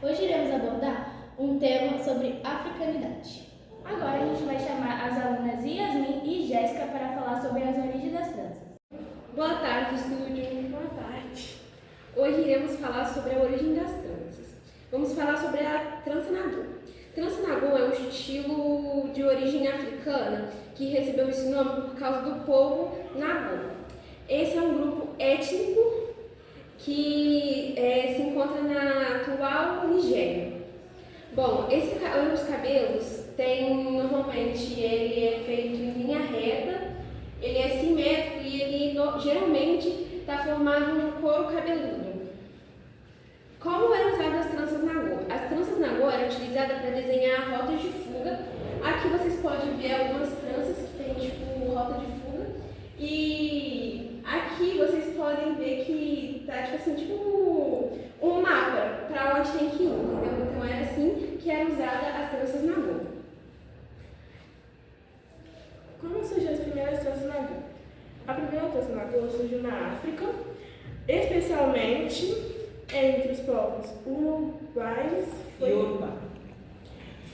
Hoje iremos abordar um tema sobre africanidade. Agora a gente vai chamar as alunas Yasmin e Jéssica para falar sobre as origens das tranças. Boa tarde, estúdio. Boa tarde. Hoje iremos falar sobre a origem das tranças. Vamos falar sobre a trança nagô. Trança nagô é um estilo de origem africana que recebeu esse nome por causa do povo nagô. Esse é um grupo étnico que se encontra na atual Nigéria. Bom, os cabelos normalmente ele é feito em linha reta, ele é simétrico e ele geralmente está formado no couro cabeludo. Como eram usadas as tranças nagô? As tranças nagô eram utilizadas para desenhar rotas de fuga. Aqui vocês podem ver algumas tranças que tem tipo rota de fuga. E aqui vocês podem ver que tá tipo um mapa para onde tem que ir, entendeu? Então era assim que era usada as tranças nagô. Como surgiu as primeiras tranças nagô? A primeira trança nagô surgiu na África, especialmente entre os povos urubais.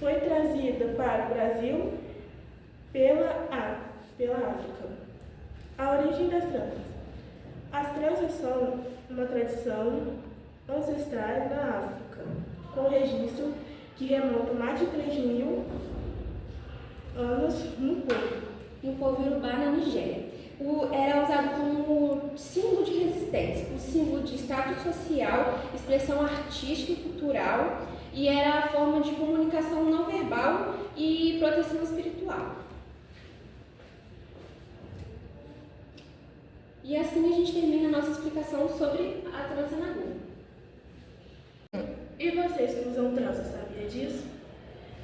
Foi trazida para o Brasil pela África. A origem das tranças. As tranças são uma tradição ancestral na África, com registro que remonta a mais de 3.000 anos no povo Yorubá na Nigéria. Era usado como símbolo de resistência, um símbolo de status social, expressão artística e cultural, e era a forma de comunicação não verbal e proteção espiritual. E assim a gente termina a nossa explicação sobre a trança nagô. E vocês que usam trança, sabia disso?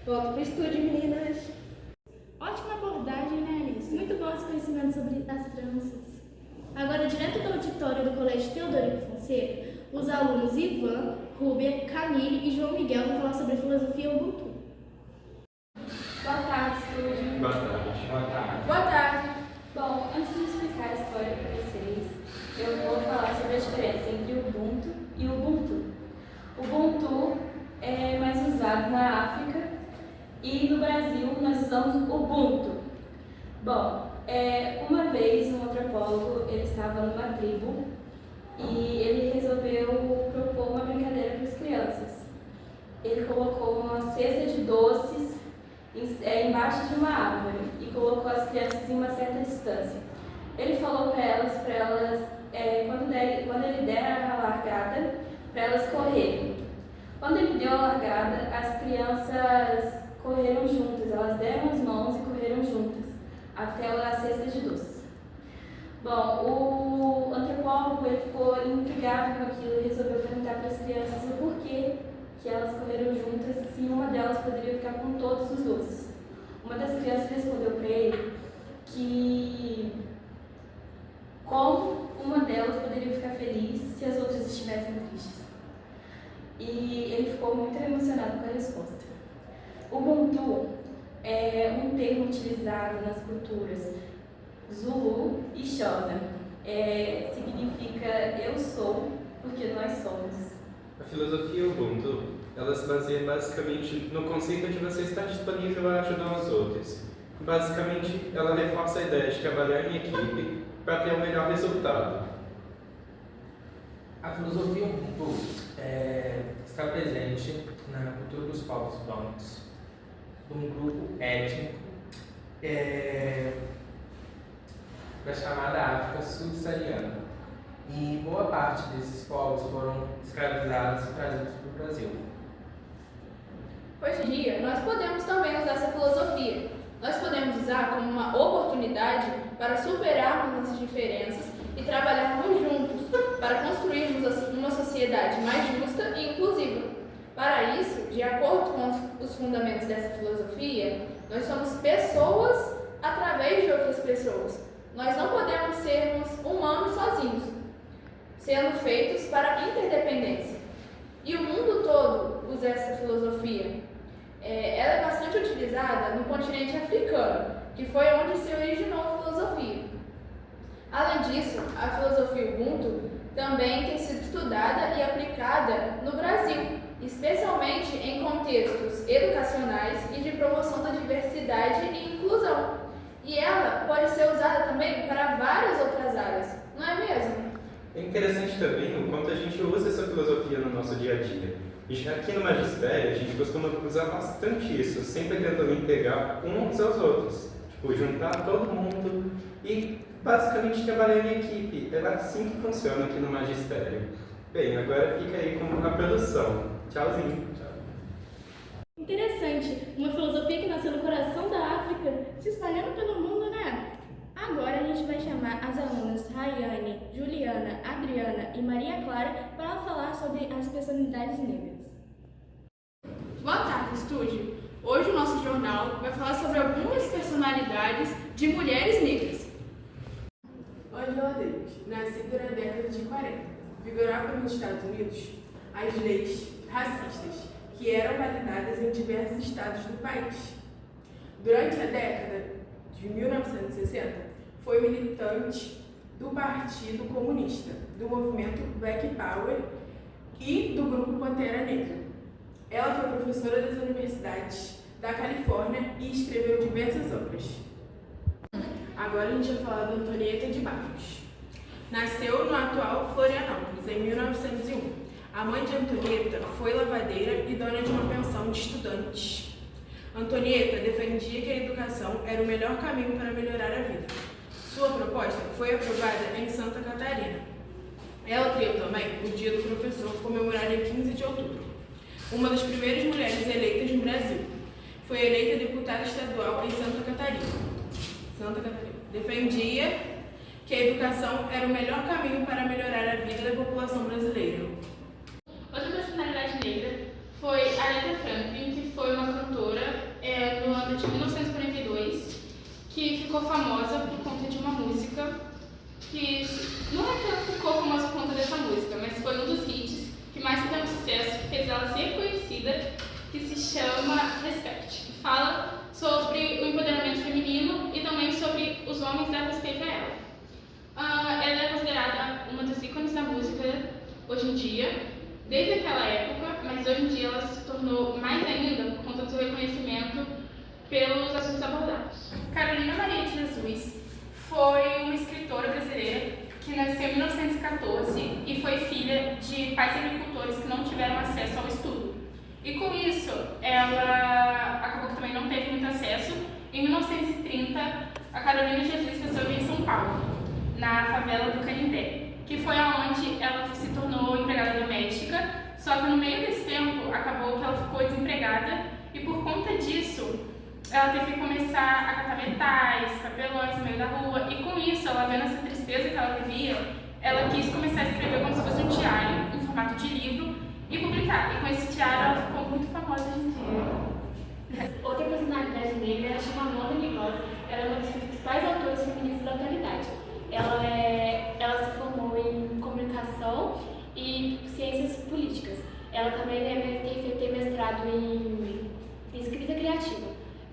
Volto para o estúdio, meninas! Ótima abordagem, né, Alice? Muito bom esse conhecimento sobre as tranças. Agora, direto do auditório do Colégio Teodorico Fonseca, os alunos Ivan, Rúbia, Camille e João Miguel vão falar sobre filosofia Ubuntu. Boa tarde, estúdio. Boa tarde. Boa tarde. Boa tarde. Bom, antes de explicar a história para vocês, eu vou falar sobre a diferença entre Ubuntu e Ubuntu. Ubuntu é mais usado na África e no Brasil nós usamos Ubuntu. Bom, uma vez um antropólogo, ele estava numa tribo e ele resolveu propor uma brincadeira para as crianças. Ele colocou uma cesta de doces embaixo de uma árvore e colocou as crianças em uma certa distância. Ele falou para elas quando ele der a largada, para elas correrem. Quando ele deu a largada, as crianças correram juntas, elas deram as mãos e correram juntas até a cesta de doces. Bom, o antropólogo ele ficou intrigado com aquilo e resolveu perguntar para as crianças o porquê que elas correram juntas se uma delas poderia ficar com todos os doces. Uma das crianças respondeu para ele que como uma delas poderia ficar feliz se as outras estivessem tristes. E ele ficou muito emocionado com a resposta. Ubuntu é um termo utilizado nas culturas Zulu e Xhosa. Significa eu sou porque nós somos. A filosofia Ubuntu, ela se baseia basicamente no conceito de você estar disponível a ajudar os outros. Basicamente, ela reforça a ideia de trabalhar em equipe para ter o melhor resultado. A filosofia Ubuntu está presente na cultura dos povos Bantus, um grupo étnico da chamada África Subsaariana. E boa parte desses povos foram escravizados e trazidos para o Brasil. Hoje em dia, nós podemos também usar essa filosofia. Nós podemos usar como uma oportunidade para superarmos nossas diferenças e trabalharmos juntos para construirmos uma sociedade mais justa e inclusiva. Para isso, de acordo com os fundamentos dessa filosofia, nós somos pessoas através de outras pessoas. Nós não podemos sermos humanos sozinhos, sendo feitos para interdependência. E o mundo todo usa essa filosofia. Ela é bastante utilizada no continente africano, que foi onde se originou a filosofia. Além disso, a filosofia Ubuntu também tem sido estudada e aplicada no Brasil, especialmente em contextos educacionais e de promoção da diversidade e inclusão. E ela pode ser usada também para várias outras áreas, não é mesmo? É interessante também o quanto a gente usa essa filosofia no nosso dia a dia. E já aqui no magistério, a gente costuma usar bastante isso, sempre tentando integrar uns aos outros. Tipo, juntar todo mundo e basicamente trabalhar em equipe. É assim que funciona aqui no magistério. Bem, agora fica aí com a produção. Tchauzinho. Interessante, uma filosofia que nasceu no coração da África, se espalhando pelo mundo, né? Agora a gente vai chamar as alunas Rayane, Juliana, Adriana e Maria Clara para falar sobre as personalidades negras. Boa tarde, estúdio! Hoje o nosso jornal vai falar sobre algumas personalidades de mulheres negras. Angela Davis, nascida na década de 40, vigorava nos Estados Unidos as leis racistas que eram validadas em diversos estados do país. Durante a década de 1960, foi militante do Partido Comunista, do movimento Black Power e do grupo Pantera Negra. Ela foi professora das universidades da Califórnia e escreveu diversas obras. Agora a gente vai falar da Antonieta de Barros. Nasceu no atual Florianópolis, em 1901. A mãe de Antonieta foi lavadeira e dona de uma pensão de estudantes. Antonieta defendia que a educação era o melhor caminho para melhorar a vida. Sua proposta foi aprovada em Santa Catarina. Ela criou também o Dia do Professor, comemorado em 15 de outubro. Uma das primeiras mulheres eleitas no Brasil. Foi eleita deputada estadual em Santa Catarina. Defendia que a educação era o melhor caminho para melhorar a vida da população brasileira. Outra personalidade negra foi Aretha Franklin, que foi uma cantora no ano de 1942, que ficou famosa por conta de uma música que não é que ela ficou famosa por conta dessa música, mas foi um dos hits que mais fizeram sucesso, que fez ela ser conhecida, que se chama Respect, que fala sobre o empoderamento feminino e também sobre os homens dar respeito a ela. Ela é considerada uma dos ícones da música hoje em dia, desde aquela época, mas hoje em dia ela se tornou mais ainda por conta do seu reconhecimento pelos assuntos abordados. Carolina Maria de Jesus foi uma escritora brasileira que nasceu em 1914 e foi filha de pais agricultores que não tiveram acesso ao estudo. E com isso, ela acabou que também não teve muito acesso. Em 1930, a Carolina de Jesus nasceu em São Paulo, na favela do Canindé, que foi aonde ela se tornou empregada doméstica, só que no meio desse tempo acabou que ela ficou desempregada e por conta disso ela teve que começar a catar metais, papelões no meio da rua e com isso, ela vendo essa tristeza que ela vivia, ela quis começar a escrever como se fosse um diário, em formato de livro e publicar. E com esse diário ela ficou muito famosa hoje em dia. Outra personalidade negra é chamada Mona Lisa. Ela é uma das principais autoras feministas da atualidade. Ela se formou em comunicação e ciências políticas. Ela também deve ter mestrado em escrita criativa.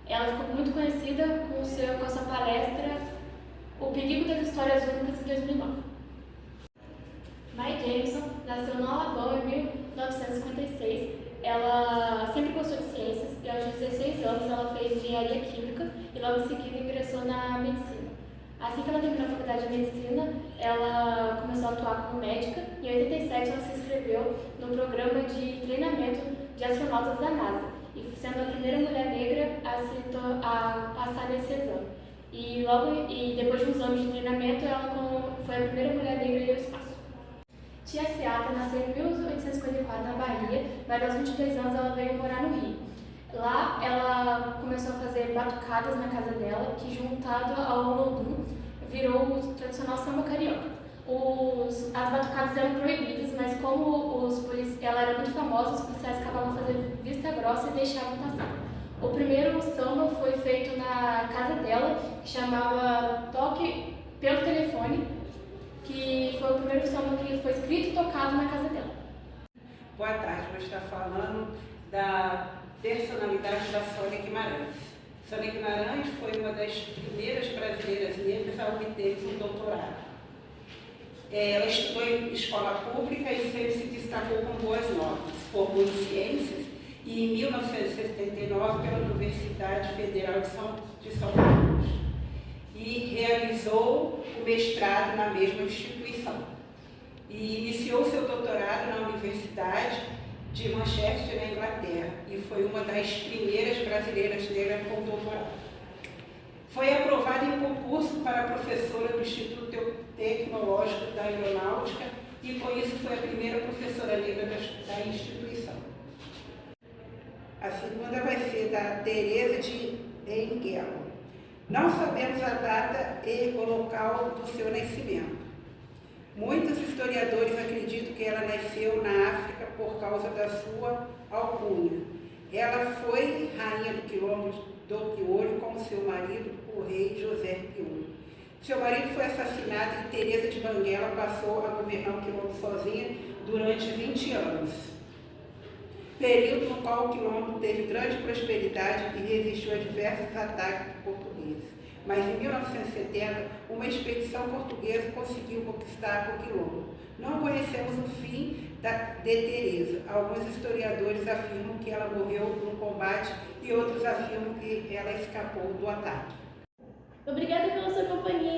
Ela ficou muito conhecida com a sua palestra O Perigo das Histórias Únicas, em 2009. Mae Jemison nasceu no Alabama em 1956. Ela sempre gostou de ciências e aos 16 anos ela fez engenharia química e logo em seguida ingressou na medicina. Assim que ela terminou a faculdade de medicina, ela começou a atuar como médica e em 87 ela se inscreveu no programa de treinamento de astronautas da NASA, e sendo a primeira mulher negra a passar nesse exame. E depois de uns anos de treinamento, ela foi a primeira mulher negra a ir ao espaço. Tia Seata nasceu em 1854 na Bahia, mas aos 22 anos ela veio morar no Rio. Lá ela começou a fazer batucadas na casa dela, que juntado ao Olodum virou o tradicional samba carioca. As batucadas eram proibidas, mas como ela era muito famosa, os policiais acabavam fazendo vista grossa e deixavam passar. O primeiro samba foi feito na casa dela, que chamava Toque pelo Telefone, que foi o primeiro samba que foi escrito e tocado na casa dela. Boa tarde, vou estar falando da personalidade da Sônia Guimarães. Sônia Guimarães foi uma das primeiras brasileiras negras a obter um doutorado. Ela estudou em escola pública e sempre se destacou com boas notas. Formou em ciências e em 1979 pela Universidade Federal de São Paulo e realizou o mestrado na mesma instituição. E iniciou seu doutorado na Universidade de Manchester, na Inglaterra, e foi uma das primeiras brasileiras negras com doutorado. Foi aprovada em concurso para professora do Instituto Tecnológico da Aeronáutica e, com isso, foi a primeira professora negra da instituição. A segunda vai ser da Teresa de Engelmann. Não sabemos a data e o local do seu nascimento. Muitos historiadores acreditam que ela nasceu na África por causa da sua alcunha. Ela foi rainha do quilombo do Piolho com seu marido, o rei José I. Seu marido foi assassinado e Teresa de Banguela passou a governar o quilombo sozinha durante 20 anos. Período no qual o quilombo teve grande prosperidade e resistiu a diversos ataques portugueses. Mas em 1970, uma expedição portuguesa conseguiu conquistar o quilombo. Não conhecemos o fim de Teresa. Alguns historiadores afirmam que ela morreu no combate e outros afirmam que ela escapou do ataque. Obrigada pela sua companhia.